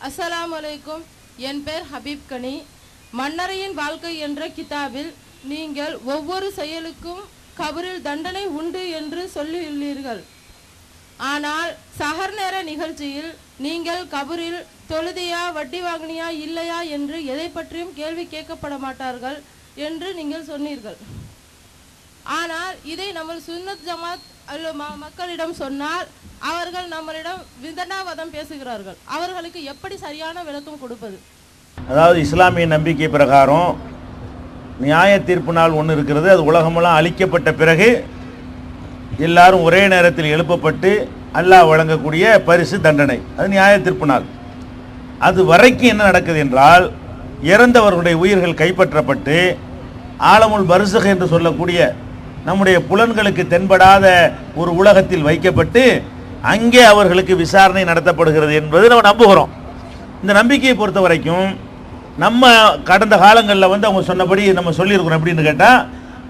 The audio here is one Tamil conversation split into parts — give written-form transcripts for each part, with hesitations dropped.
அஸ்ஸலாமு அலைக்கும். என் பேர் ஹபீப் கனி. மன்னரையின் வாழ்க்கை என்ற கிதாபில் நீங்கள் ஒவ்வொரு செயலுக்கும் கபரில் தண்டனை உண்டு என்று சொல்லியுள்ளீர்கள். ஆனால் சஹர் நேர நிகழ்ச்சியில் நீங்கள் கபரில் தொழுதியா, வட்டி வாங்கினியா, இல்லையா என்று எதை பற்றியும் கேள்வி கேட்கப்பட மாட்டார்கள் என்று நீங்கள் சொன்னீர்கள். ஆனால் இதை நம்ம சுன்னத் ஜமாத் மக்களிடம் சொன்னால் அவர்கள் நம்மளிடம் விதண்டாவாதம் பேசுகிறார்கள். அவர்களுக்கு எப்படி சரியான விளக்கம் கொடுப்பது? அதாவது இஸ்லாமிய நம்பிக்கை பிரகாரம் நியாய தீர்ப்பு நாள் ஒன்று இருக்கிறது. அது உலகமெல்லாம் அழிக்கப்பட்ட பிறகு எல்லாரும் ஒரே நேரத்தில் எழுப்பப்பட்டு அல்லாஹ் வழங்கக்கூடிய பரிசு தண்டனை, அது நியாய தீர்ப்பு நாள். அது வரைக்கும் என்ன நடக்குது என்றால், இறந்தவர்களுடைய உயிர்கள் கைப்பற்றப்பட்டு ஆலமுல் பர்ஸக் என்று சொல்லக்கூடிய நம்முடைய புலன்களுக்கு தென்படாத ஒரு உலகத்தில் வைக்கப்பட்டு அங்கே அவர்களுக்கு விசாரணை நடத்தப்படுகிறது என்பது நம்ம நம்புகிறோம். இந்த நம்பிக்கையை பொறுத்த வரைக்கும் நம்ம கடந்த காலங்களில் அவங்க சொன்னபடி நம்ம சொல்லியிருக்கிறோம். எப்படின்னு கேட்டால்,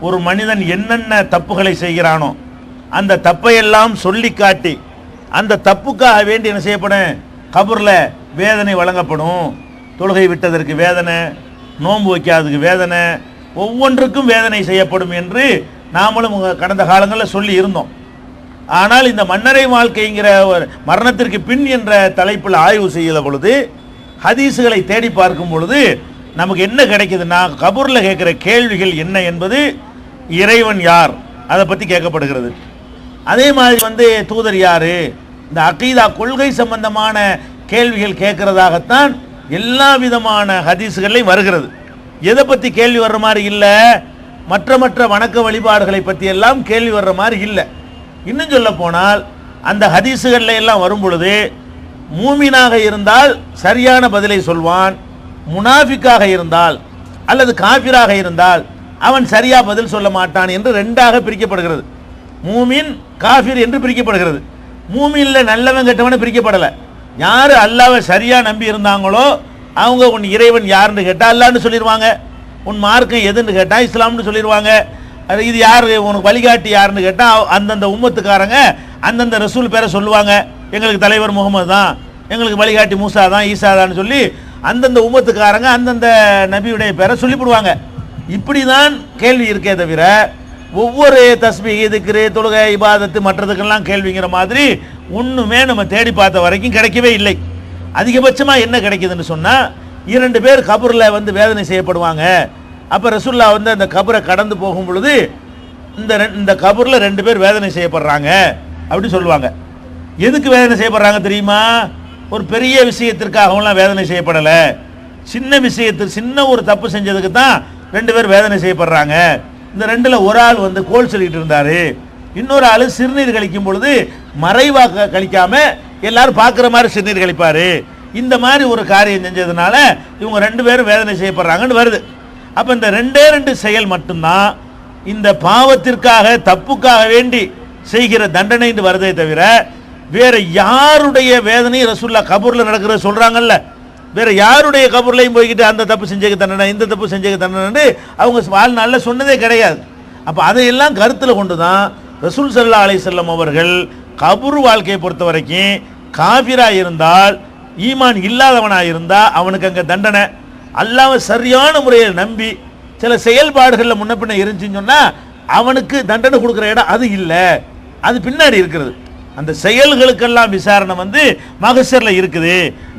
ஒரு மனிதன் என்னென்ன தப்புகளை செய்கிறானோ அந்த தப்பையெல்லாம் சொல்லி காட்டி அந்த தப்புக்காக வேண்டி என்ன செய்யப்படும், கபூரில் வேதனை வழங்கப்படும். தொழுகை விட்டதற்கு வேதனை, நோன்பு வைக்காததுக்கு வேதனை, ஒவ்வொன்றுக்கும் வேதனை செய்யப்படும் என்று நாமளும் கடந்த காலங்களில் சொல்லி இருந்தோம். ஆனால் இந்த மன்னரை வாழ்க்கைங்கிற ஒரு மரணத்திற்கு பின் என்ற தலைப்பில் ஆய்வு செய்த பொழுது, ஹதீஸுகளை தேடி பார்க்கும் பொழுது நமக்கு என்ன கிடைக்குதுன்னா, கபூரில் கேட்குற கேள்விகள் என்ன என்பது, இறைவன் யார் அதை பற்றி கேட்கப்படுகிறது. அதே மாதிரி தூதர் யார், இந்த அகீதா கொள்கை சம்பந்தமான கேள்விகள் கேட்குறதாகத்தான் எல்லா விதமான ஹதீஸுகளையும் வருகிறது. எதை பற்றி கேள்வி வர்ற மாதிரி இல்லை, மற்ற வணக்க வழிபாடுகளை பற்றி எல்லாம் கேள்வி வர்ற மாதிரி இல்லை. இன்னும் சொல்ல போனால் அந்த ஹதீஸுகளில் எல்லாம் வரும் பொழுது மூமினாக இருந்தால் சரியான பதிலை சொல்வான், முனாஃபிக்காக இருந்தால் அல்லது காஃபிராக இருந்தால் அவன் சரியா பதில் சொல்ல மாட்டான் என்று ரெண்டாக பிரிக்கப்படுகிறது. மூமின், காஃபிர் என்று பிரிக்கப்படுகிறது. மூமின்ல நல்லவன் கெட்டவனு பிரிக்கப்படலை. யார் அல்லாஹ்வை சரியா நம்பி இருந்தாங்களோ அவங்க உன் இறைவன் யாருன்னு கேட்டால் அல்லாஹ்னு சொல்லிடுவாங்க, உன் மார்க்கம் எதுன்னு கேட்டால் இஸ்லாம்னு சொல்லிடுவாங்க. இது யார் உனக்கு வழிகாட்டி யாருன்னு கேட்டால் அந்தந்த உம்மத்துக்காரங்க அந்தந்த ரசூல் பேரை சொல்லுவாங்க. எங்களுக்கு தலைவர் முகமது தான், எங்களுக்கு வழிகாட்டி மூசா தான், ஈசா தான் சொல்லி அந்தந்த உம்மத்துக்காரங்க அந்தந்த நபியுடைய பேரை சொல்லிவிடுவாங்க. இப்படி தான் கேள்வி இருக்கே தவிர ஒவ்வொரு தஸ்பீஹ், திக்ரு, தொழுகை, இபாதத்து மற்றதுக்கெல்லாம் கேள்விங்கிற மாதிரி ஒன்றுமே நம்ம தேடி பார்த்த வரைக்கும் கிடைக்கவே இல்லை. அதிகபட்சமாக என்ன கிடைக்குதுன்னு சொன்னால், 2 பேர் கபூரில் வேதனை செய்யப்படுவாங்க. அப்போ ரசூல்லா அந்த கபரை கடந்து போகும் பொழுது இந்த கபூரில் 2 பேர் வேதனை செய்யப்படுறாங்க அப்படி சொல்லுவாங்க. எதுக்கு வேதனை செய்யப்படுறாங்க தெரியுமா? ஒரு பெரிய விஷயத்திற்காகலாம் வேதனை செய்யப்படலை. சின்ன விஷயத்துக்கு, சின்ன ஒரு தப்பு செஞ்சதுக்கு தான் 2 பேர் வேதனை செய்யப்படுறாங்க. இந்த 2ல் ஒரு ஆள் கோல் சொல்லிட்டு இருந்தார், இன்னொரு ஆள் சிறுநீர் கழிக்கும் பொழுது மறைவாக கழிக்காம எல்லாரும் பார்க்குற மாதிரி சிறுநீர் கழிப்பார். இந்த மாதிரி ஒரு காரியம் செஞ்சதுனால இவங்க 2 பேரும் வேதனை செய்யப்படுறாங்கன்னு வருது. அப்போ இந்த 2 செயல் மட்டும்தான் இந்த பாவத்திற்காக, தப்புக்காக வேண்டி செய்கிற தண்டனை வருதே தவிர வேற யாருடைய வேதனை ரசூல்லா கபூரில் நடக்கிறத சொல்கிறாங்கல்ல, வேற யாருடைய கபூர்லையும் போய்கிட்டு அந்த தப்பு செஞ்சதுக்கு தண்டனை, இந்த தப்பு செஞ்சதுக்கு தண்டனை அவங்க வாழ்நாளில் சொன்னதே கிடையாது. அப்போ அதையெல்லாம் கருத்தில் கொண்டு தான் ரசூல் ஸல்லல்லாஹு அலைஹி வஸல்லம் அவர்கள் கபூர் வாழ்க்கையை பொறுத்த வரைக்கும் காஃபிராக இருந்தால், ஈமான் இல்லாதவனாக இருந்தால் அவனுக்கு அங்கே தண்டனை. அல்லாஹ்வை சரியான முறையில் நம்பி சில செயல்பாடுகளில் முன்ன பின்ன இருந்துச்சுன்னு சொன்னால் அவனுக்கு தண்டனை கொடுக்குற இடம் அது இல்லை, அது பின்னாடி இருக்கிறது. அந்த செயல்களுக்கெல்லாம் விசாரணை மகசரில் இருக்குது.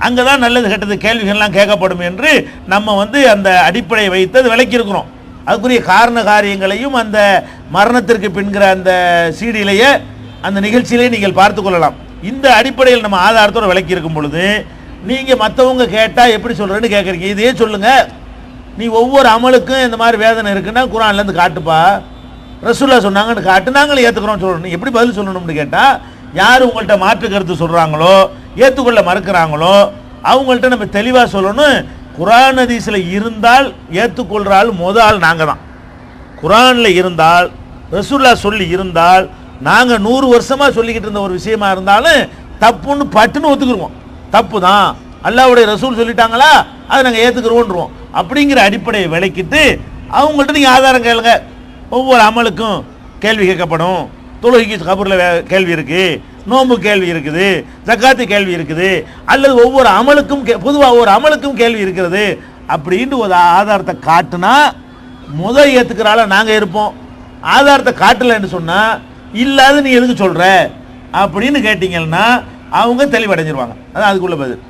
அங்கே தான் நல்லது கெட்டது கேள்விகள்லாம் கேட்கப்படும் என்று நம்ம அந்த அடிப்படையை வைத்து அது விளக்கியிருக்கிறோம். அதுக்குரிய காரண காரியங்களையும் அந்த மரணத்திற்கு பின்கிற அந்த சீடியிலேயே, அந்த நிகழ்ச்சியிலேயே நீங்கள் பார்த்து கொள்ளலாம். இந்த அடிப்படையில் நம்ம ஆதாரத்தோடு விளக்கி இருக்கும் பொழுது நீங்கள் மற்றவங்க கேட்டால் எப்படி சொல்கிறேன்னு கேட்குறீங்க. இதே சொல்லுங்கள், நீ ஒவ்வொரு அமலுக்கும் இந்த மாதிரி வேதனை இருக்குன்னா குர்ஆன்லேருந்து காட்டுப்பா, ரசூல்லா சொன்னாங்கன்னு காட்டு, நாங்களும் ஏற்றுக்கிறோம் சொல்லணும். எப்படி பதில் சொல்லணும்னு கேட்டால், யார் உங்கள்கிட்ட மாற்று கருத்து சொல்கிறாங்களோ, ஏற்றுக்கொள்ள மறுக்கிறாங்களோ அவங்கள்ட்ட நம்ம தெளிவாக சொல்லணும். குர்ஆன் ஹதீஸில் இருந்தால் ஏற்றுக்கொள்கிறாள் முதல் நாங்கள் தான். குர்ஆனில் இருந்தால், ரசூல்லா சொல்லி இருந்தால், நாங்கள் 100 வருஷமாக சொல்லிக்கிட்டு இருந்த ஒரு விஷயமா இருந்தாலும் தப்புன்னு பட்டுன்னு ஒத்துக்குருவோம். தப்பு தான், அல்லாஹ்வுடைய ரசூல் சொல்லிட்டாங்களா, அதை நாங்கள் ஏற்றுக்கிறோன்றோம். அப்படிங்கிற அடிப்படையை விளக்கிட்டு அவங்கள்ட்ட நீங்கள் ஆதாரம் கேளுங்க. ஒவ்வொரு அமலுக்கும் கேள்வி கேட்கப்படும், தொழுகைக்கு கபூரில் கேள்வி இருக்குது, நோன்பு கேள்வி இருக்குது, ஜக்காத்து கேள்வி இருக்குது, அல்லது ஒவ்வொரு அமலுக்கும் பொதுவாக ஒவ்வொரு அமலுக்கும் கேள்வி இருக்கிறது அப்படின்ட்டு ஒரு ஆதாரத்தை காட்டுனா முதல் ஏற்றுக்கிறால நாங்கள் இருப்போம். ஆதாரத்தை காட்டலைன்னு சொன்னால் இல்லாத நீ எதுக்கு சொல்கிற அப்படின்னு கேட்டீங்கன்னா அவங்க தெளிவடைஞ்சிருவாங்க. அதான் அதுக்குள்ள பதில்.